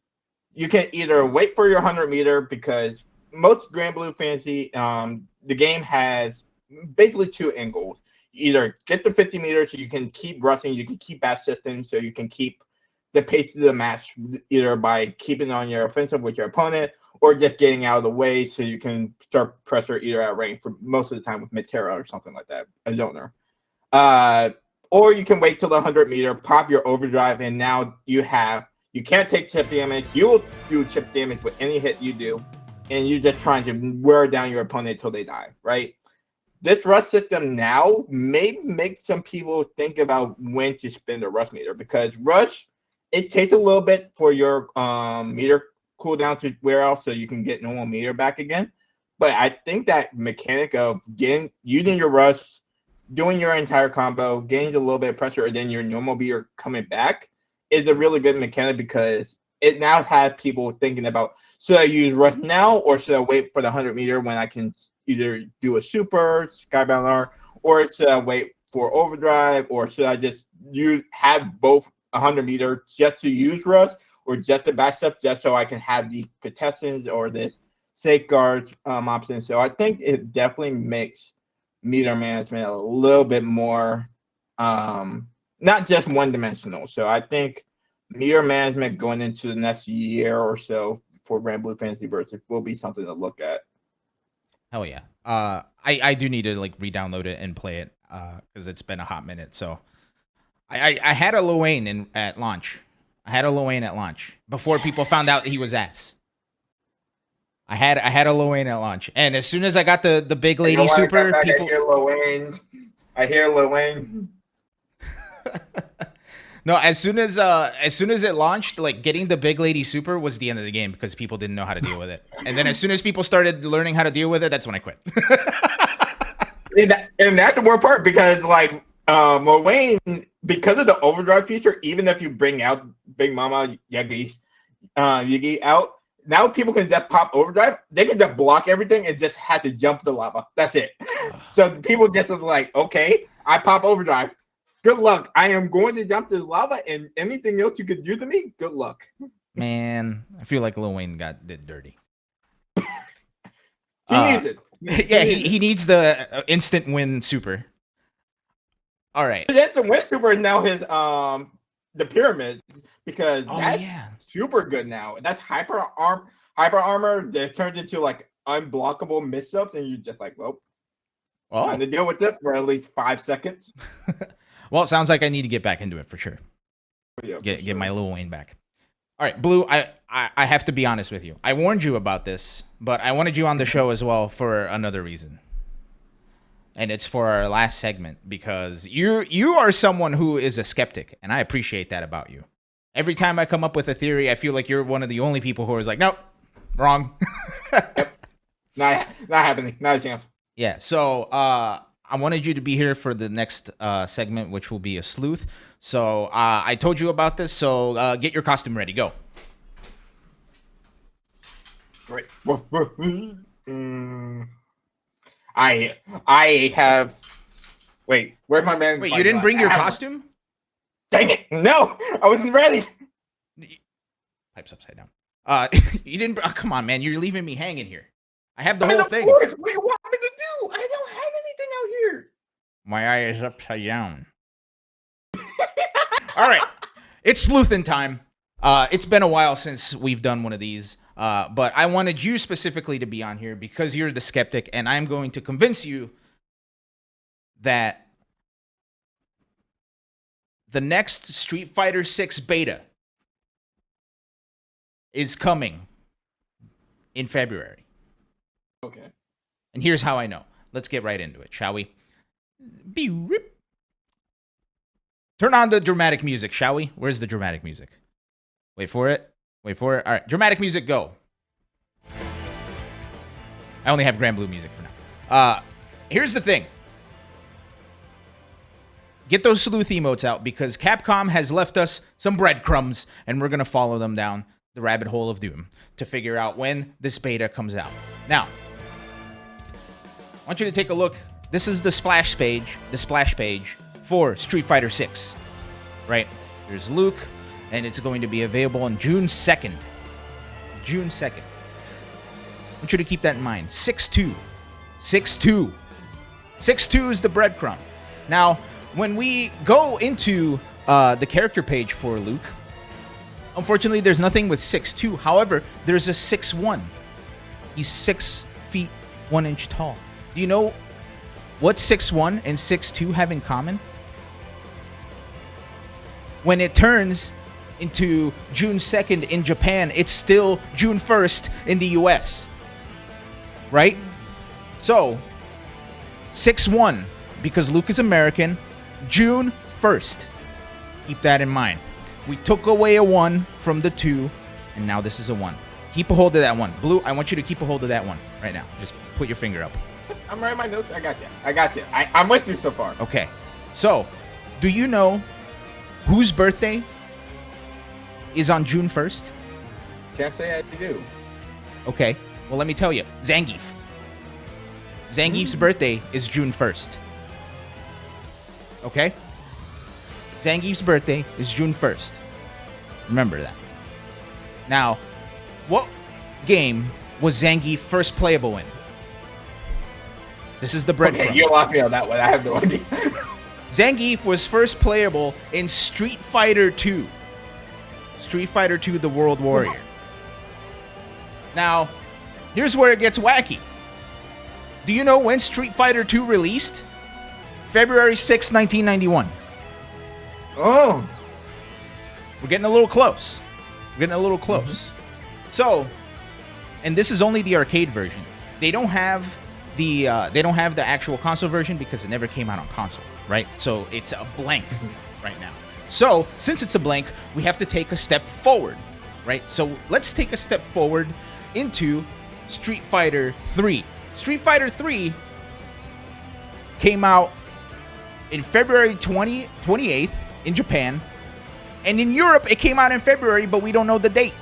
you can either wait for your 100-meter, because most Grand Blue Fantasy, the game has basically two end goals. Either get the 50 meters so you can keep rushing, you can keep back system, so you can keep the pace of the match, either by keeping on your offensive with your opponent, or just getting out of the way so you can start pressure either at range for most of the time with mid-terra or something like that. I don't know. Or you can wait till the 100-meter, pop your overdrive, and now you can't take chip damage. You'll do chip damage with any hit you do, and you're just trying to wear down your opponent until they die, right? This rush system now may make some people think about when to spend a rush meter, because rush, it takes a little bit for your meter cooldown to wear off so you can get normal meter back again. But I think that mechanic of using your rush, doing your entire combo, getting a little bit of pressure, and then your normal beater coming back is a really good mechanic because it now has people thinking about, should I use rush now or should I wait for the 100-meter when I can either do a super, skybound R, or should I wait for overdrive, or should I just have both 100-meter just to use rush or just the back stuff just so I can have the contestants or this safeguards option. So I think it definitely makes meter management a little bit more not just one-dimensional. So I think meter management going into the next year or so for Grand Blue Fantasy Versus will be something to look at. Hell yeah. I do need to like re-download it and play it because it's been a hot minute. So I had a Luane at launch. I had a Luane at launch before people found out he was ass. I had a Luane at launch, and as soon as I got the big lady super, people. I hear Luane. No, as soon as it launched, like getting the big lady super was the end of the game because people didn't know how to deal with it. And then as soon as people started learning how to deal with it, that's when I quit. and that's the worst part because like Luane, because of the overdrive feature, even if you bring out Big Mama Yugi out, now people can just pop overdrive. They can just block everything and just have to jump the lava. That's it. So people just like, okay, I pop overdrive. Good luck. I am going to jump this lava, and anything else you could do to me, good luck. Man, I feel like Lil Wayne did dirty. He needs it. He needs the instant win super. All right. The instant win super is now his the pyramid because that's super good now. That's hyper armor that turns into like unblockable mix-ups, and you're just like, well, time to deal with this for at least 5 seconds. Well, it sounds like I need to get back into it for sure. Yeah, get my Lil Wayne back. All right, Blue, I have to be honest with you. I warned you about this, but I wanted you on the show as well for another reason. And it's for our last segment because you are someone who is a skeptic, and I appreciate that about you. Every time I come up with a theory, I feel like you're one of the only people who is like, nope, wrong. Yep. Not happening. Not a chance. Yeah, so I wanted you to be here for the next segment, which will be a sleuth. So I told you about this, so get your costume ready. Go. Great. I have. Wait, where's my man? Wait, you didn't bring your costume? Dang it! No, I wasn't ready. Pipes upside down. You didn't. Come on, man! You're leaving me hanging here. I have the whole thing. What do you want me to do? I don't have anything out here. My eye is upside down. All right, it's sleuthin' time. It's been a while since we've done one of these, but I wanted you specifically to be on here because you're the skeptic, and I'm going to convince you that the next Street Fighter 6 beta is coming in February. Okay. And here's how I know. Let's get right into it, shall we? Be-rip. Turn on the dramatic music, shall we? Where's the dramatic music? Wait for it. Wait for it. All right, dramatic music, go. I only have Grand Blue music for now. Here's the thing. Get those sleuth emotes out because Capcom has left us some breadcrumbs, and we're going to follow them down the rabbit hole of doom to figure out when this beta comes out. Now, I want you to take a look. This is the splash page for Street Fighter 6, right? There's Luke, and it's going to be available on June 2nd. June 2nd. I want you to keep that in mind. 6-2. 6-2. 6-2 is the breadcrumb. Now, when we go into the character page for Luke, unfortunately, there's nothing with 6'2". However, there's a 6'1". He's 6 feet 1 inch tall. Do you know what 6'1" and 6'2" have in common? When it turns into June 2nd in Japan, it's still June 1st in the US. Right? So, 6'1", because Luke is American, June 1st. Keep that in mind. We took away a 1 from the 2, and now this is a 1. Keep a hold of that 1. Blue, I want you to keep a hold of that 1. right now. Just put your finger up. I'm writing my notes. I got you. I'm with you so far. Okay. So, do you know whose birthday is on June 1st? Can't say I do. Okay. Well, let me tell you. Zangief. Zangief's birthday is June 1st. Okay? Zangief's birthday is June 1st. Remember that. Now, what game was Zangief first playable in? This is the breadcrumb. Okay, you locked me on that one. I have no idea. Zangief was first playable in Street Fighter 2. Street Fighter 2, The World Warrior. Now, here's where it gets wacky. Do you know when Street Fighter 2 released? February 6, 1991. Oh. We're getting a little close. So, and this is only the arcade version. They don't have the actual console version because it never came out on console, right? So it's a blank right now. So since it's a blank, we have to take a step forward, right? So let's take a step forward into Street Fighter 3. Street Fighter 3 came out in February 28th in Japan. And in Europe, it came out in February, but we don't know the date.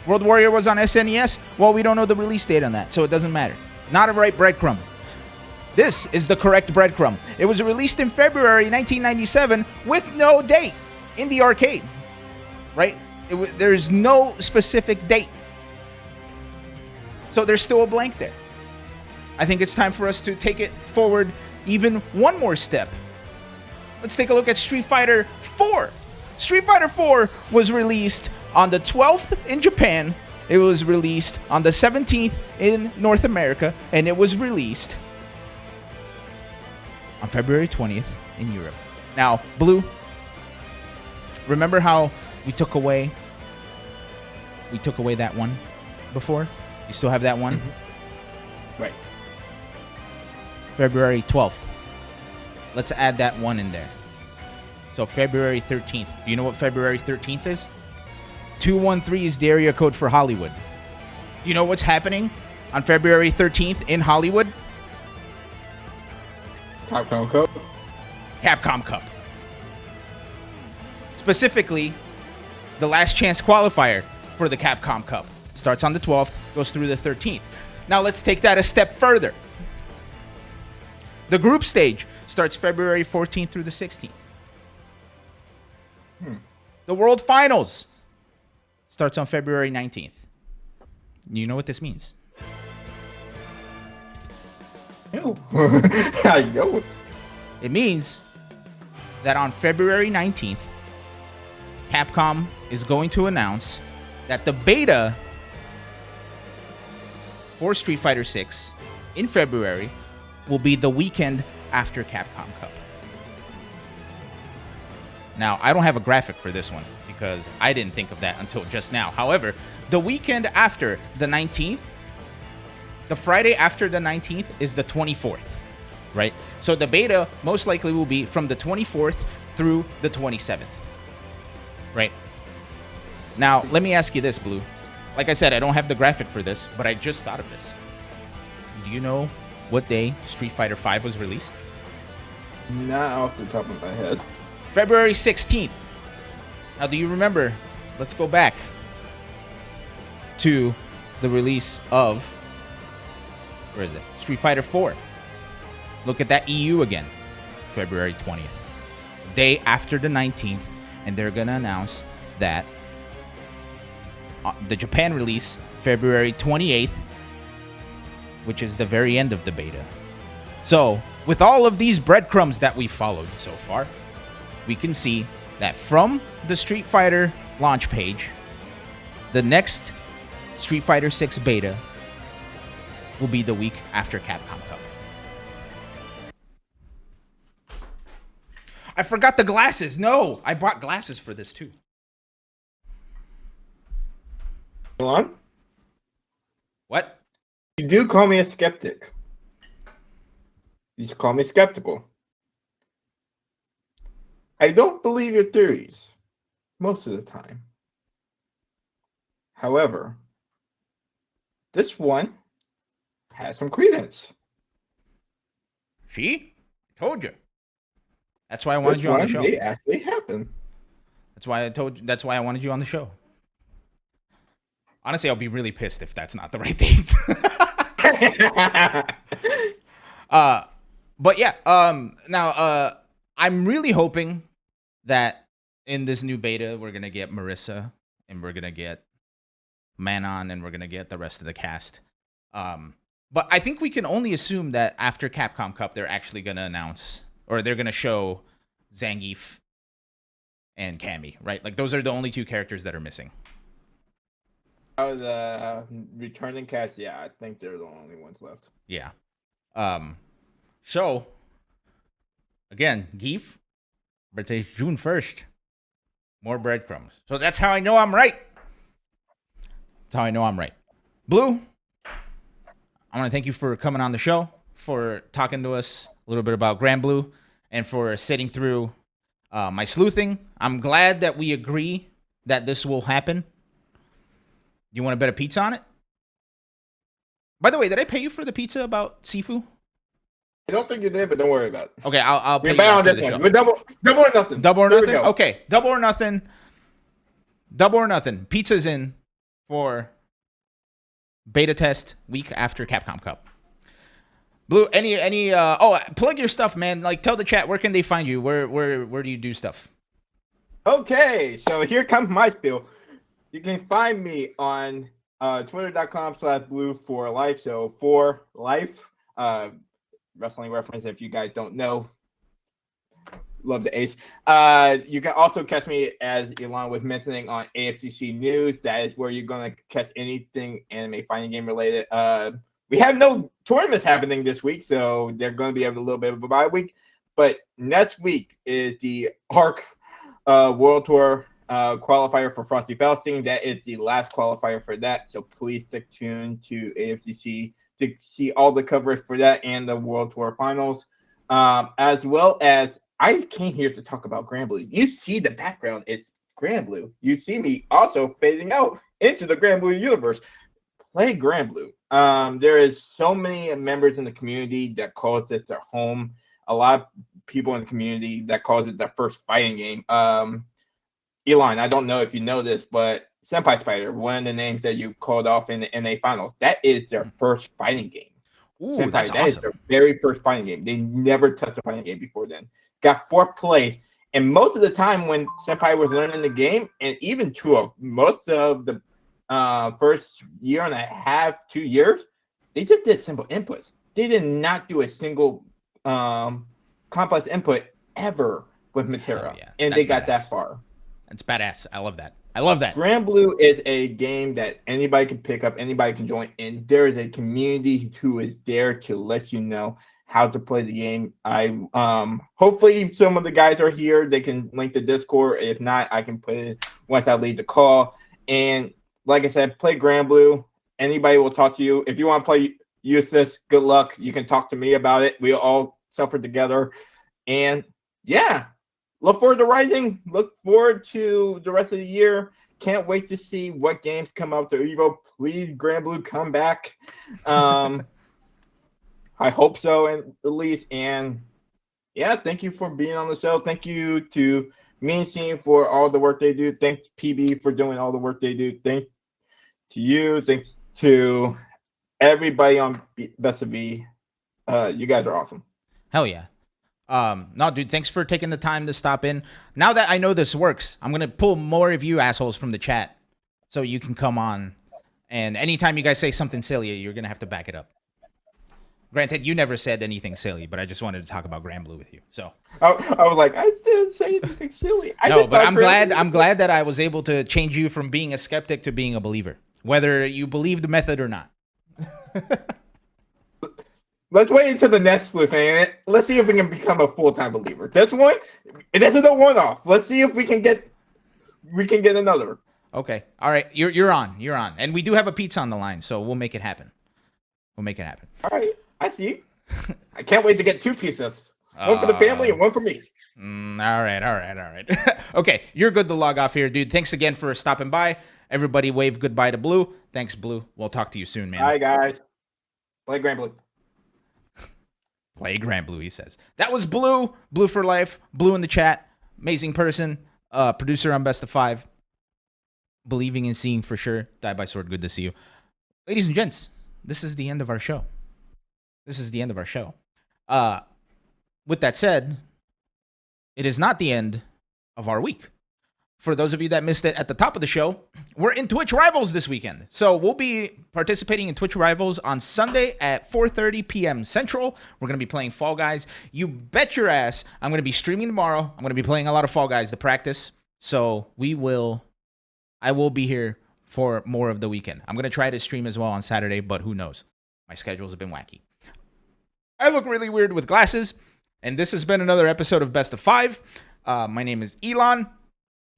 World Warrior was on SNES. Well, we don't know the release date on that, so it doesn't matter. Not a right breadcrumb. This is the correct breadcrumb. It was released in February 1997 with no date in the arcade, right? There's no specific date. So there's still a blank there. I think it's time for us to take it forward even one more step. Let's take a look at Street Fighter 4. Street Fighter 4 was released on the 12th in Japan. It was released on the 17th in North America. And it was released on February 20th in Europe. Now, Blue, remember how we took away that one before? You still have that one? Mm-hmm. Right. February 12th. Let's add that one in there. So February 13th. Do you know what February 13th is? 213 is the area code for Hollywood. You know what's happening on February 13th in Hollywood? Capcom Cup. Capcom Cup. Specifically, the last chance qualifier for the Capcom Cup. Starts on the 12th, goes through the 13th. Now let's take that a step further. The group stage starts February 14th through the 16th. The World Finals starts on February 19th. You know what this means? Ew. I know it. It means that on February 19th, Capcom is going to announce that the beta for Street Fighter 6 in February will be the weekend after Capcom Cup. Now, I don't have a graphic for this one because I didn't think of that until just now. However, the weekend after the 19th, the Friday after the 19th is the 24th, right? So the beta most likely will be from the 24th through the 27th, right? Now, let me ask you this, Blue. Like I said, I don't have the graphic for this, but I just thought of this. Do you know what day Street Fighter V was released? Not off the top of my head. February 16th. Now, do you remember? Let's go back to the release of, where is it? Street Fighter 4. Look at that EU again. February 20th. Day after the 19th. And they're going to announce that the Japan release, February 28th, which is the very end of the beta. So, with all of these breadcrumbs that we followed so far, we can see that from the Street Fighter launch page, the next Street Fighter 6 beta will be the week after Capcom Cup. I forgot the glasses. No, I brought glasses for this too. Ilan? What? You do call me a skeptic. You just call me skeptical. I don't believe your theories most of the time. However, this one has some credence. See? I told you. That's why I wanted you on the show. May actually happen. That's why I told you. That's why I wanted you on the show. Honestly, I'll be really pissed if that's not the right date. But yeah. Now, I'm really hoping that in this new beta, we're gonna get Marissa and we're gonna get Manon and we're gonna get the rest of the cast. But I think we can only assume that after Capcom Cup, they're actually gonna announce or they're gonna show Zangief and Cammy, right? Like those are the only two characters that are missing. The returning cast, yeah, I think they're the only ones left. Yeah. So again, Geef, birthday's June 1st. More breadcrumbs. So that's how I know I'm right. That's how I know I'm right. Blue, I want to thank you for coming on the show, for talking to us a little bit about Grand Blue, and for sitting through my sleuthing. I'm glad that we agree that this will happen. You want to bet a pizza on it? By the way, did I pay you for the pizza about Sifu? I don't think you did, but don't worry about it. Okay, I'll pay you on after this the show. one. We're double or nothing. Double or nothing? Okay, double or nothing. Double or nothing. Pizza's in for beta test week after Capcom Cup. Blue, any plug your stuff, man. Like tell the chat where can they find you? Where do you do stuff? Okay, so here comes my spiel. You can find me on twitter.com/blue4life. So for life, wrestling reference if you guys don't know. Love the ace. You can also catch me, as Ilan was mentioning, on AFCC News. That is where you're going to catch anything anime fighting game related. We have no tournaments happening this week, so they're going to be a little bit of a bye week. But next week is the ARC World Tour qualifier for Frosty Faustine. That is the last qualifier for that. So please stick tuned to AFCC to see all the coverage for that and the World Tour finals. As well as I came here to talk about Grand Blue. You see the background, it's Grand Blue. You see me also phasing out into the Grand Blue universe. Play Grand Blue. There is so many members in the community that calls this their home. A lot of people in the community that calls it their first fighting game. Ilan, I don't know if you know this, but Senpai Spider, one of the names that you called off in the NA finals, that is their first fighting game. Ooh, Senpai, that's that awesome. is their very first fighting game. They never touched a fighting game before then. Got fourth place. And most of the time when Senpai was learning the game, and even most of the first year and a half, 2 years, they just did simple inputs. They did not do a single complex input ever with Matera. Yeah. And they got that far. That's badass. I love that. I love that. Grand Blue is a game that anybody can pick up, anybody can join, and there is a community who is there to let you know how to play the game. I hopefully some of the guys are here. They can link the Discord. If not, I can put it once I leave the call. And like I said, play Grand Blue. Anybody will talk to you. If you want to play Eustace, good luck. You can talk to me about it. We all suffer together. And yeah. Look forward to Rising. Look forward to the rest of the year. Can't wait to see what games come out to Evo. Please, Grand Blue, come back. I hope so, at least. And yeah, thank you for being on the show. Thank you to Mean Scene for all the work they do. Thanks PB for doing all the work they do. Thanks to you. Thanks to everybody on Best of V. You guys are awesome. Hell yeah. No, dude, thanks for taking the time to stop in. Now that I know this works, I'm going to pull more of you assholes from the chat so you can come on. And anytime you guys say something silly, you're going to have to back it up. Granted, you never said anything silly, but I just wanted to talk about Grand Blue with you. So I was like, I didn't say anything silly. No, but I'm glad that I was able to change you from being a skeptic to being a believer, whether you believe the method or not. Let's wait until the next sleuth, and let's see if we can become a full-time believer. This one, this is a one-off. Let's see if we can get another. Okay, all right, you're on, and we do have a pizza on the line, so we'll make it happen. All right, I see. I can't wait to get 2 pizzas. One for the family and one for me. All right. Okay, you're good to log off here, dude. Thanks again for stopping by. Everybody wave goodbye to Blue. Thanks, Blue. We'll talk to you soon, man. Bye, guys. Play Grand Blue. Play Grand Blue, he says. That was Blue. Blue for life. Blue in the chat. Amazing person. Producer on Best of 5. Believing and seeing for sure. Die by sword. Good to see you. Ladies and gents, this is the end of our show. With that said, it is not the end of our week. For those of you that missed it at the top of the show, we're in Twitch Rivals this weekend. So we'll be participating in Twitch Rivals on Sunday at 4:30 p.m. Central. We're going to be playing Fall Guys. You bet your ass I'm going to be streaming tomorrow. I'm going to be playing a lot of Fall Guys to practice. So I will be here for more of the weekend. I'm going to try to stream as well on Saturday, but who knows? My schedules have been wacky. I look really weird with glasses, and this has been another episode of Best of 5. My name is Ilan.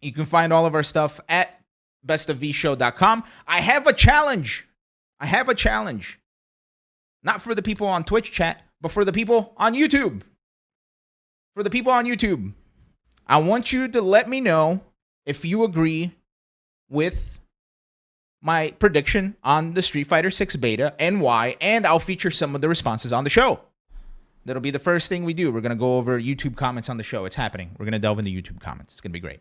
You can find all of our stuff at bestofvshow.com. I have a challenge. Not for the people on Twitch chat, but for the people on YouTube. I want you to let me know if you agree with my prediction on the Street Fighter 6 beta and why, and I'll feature some of the responses on the show. That'll be the first thing we do. We're going to go over YouTube comments on the show. It's happening. We're going to delve into YouTube comments. It's going to be great.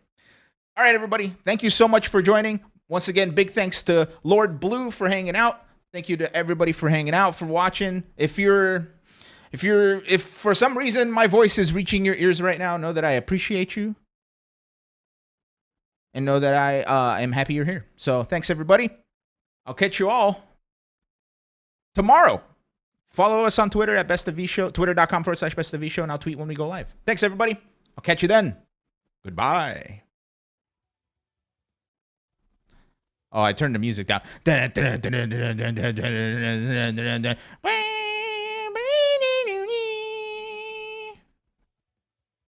All right, everybody. Thank you so much for joining. Once again, big thanks to Lord Blue for hanging out. Thank you to everybody for hanging out, for watching. If for some reason my voice is reaching your ears right now, know that I appreciate you. And know that I am happy you're here. So thanks, everybody. I'll catch you all tomorrow. Follow us on Twitter at BestofVShow, twitter.com/BestofVShow, and I'll tweet when we go live. Thanks, everybody. I'll catch you then. Goodbye. Oh, I turned the music down.